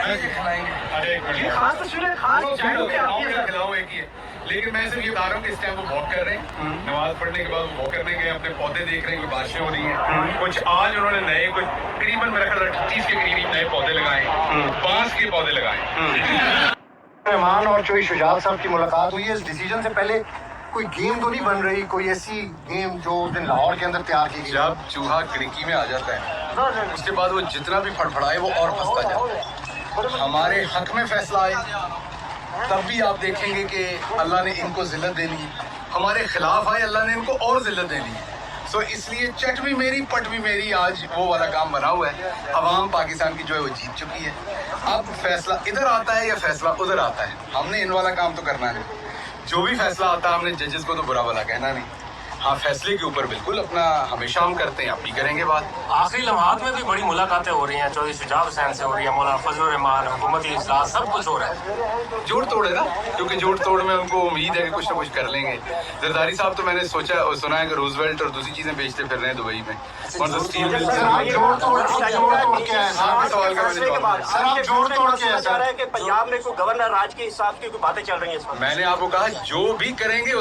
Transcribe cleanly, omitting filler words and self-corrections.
ये खास तस्वीरें खास चैनल पे आती है खिलाऊं एक ही है, लेकिन मैं सिर्फ ये बता रहा हूँ कि इस टाइम वो वॉक कर रहे हैं, नमाज पढ़ने के बाद वो वॉक करने गए, अपने पौधे देख रहे हैं, कोई बारिशें हो रही हैं, कुछ आज उन्होंने नए कुछ करीबन मेरा ख्याल 30 के करीब नए पौधे लगाए, बांस के पौधे लगाए। रहमान और चोई शुजात साहब की मुलाकात हुई है। इस डिसीजन से पहले कोई गेम तो नहीं बन रही, कोई ऐसी गेम जो उस दिन लाहौर के अंदर तैयार की गई? जब चूहा खिड़की में आ जाता है उसके बाद वो जितना भी फड़फड़ाए वो और फंसता जाता है। हमारे हक में फैसला आए तब भी आप देखेंगे कि अल्लाह ने इनको जिल्लत दे ली, हमारे खिलाफ आए अल्लाह ने इनको और जिल्लत दे ली। सो इसलिए चट भी मेरी पट भी मेरी, आज वो वाला काम बना हुआ है। अवाम पाकिस्तान की जो है वो जीत चुकी है। अब फैसला इधर आता है या फैसला उधर आता है, हमने इन वाला काम तो करना नहीं। जो भी फैसला आता है हमने जजेस को तो बुरा वाला कहना नहीं। हाँ, फैसले के ऊपर बिल्कुल अपना हमेशा हम करते हैं, अब भी करेंगे बात। आखिरी लम्हात में भी बड़ी मुलाकातें हो रही हैं, चौधरी शुजात हुसैन से हो रही है, मौलाना फजलुर रहमान, हुकूमती इजलास, सब कुछ हो रहा है। जोड़ तोड़ है ना, क्योंकि जोड़ तोड़ में उनको उम्मीद है कि कुछ ना कुछ कर लेंगे। जरदारी साहब तो मैंने सोचा और सुना है कि रूजवेल्ट और दूसरी चीजें बेचते फिर रहे हैं दुबई में, और जो स्टील मिल सर आप जोड़ तोड़ के आए आपके सवाल का मैंने जवाब दिया। सर आप जोड़ तोड़ के आए है कि पंजाब में कोई गवर्नर राज के हिसाब की कोई बातें चल रही हैं इस वक्त। मैंने आपको कहा जो भी करेंगे उस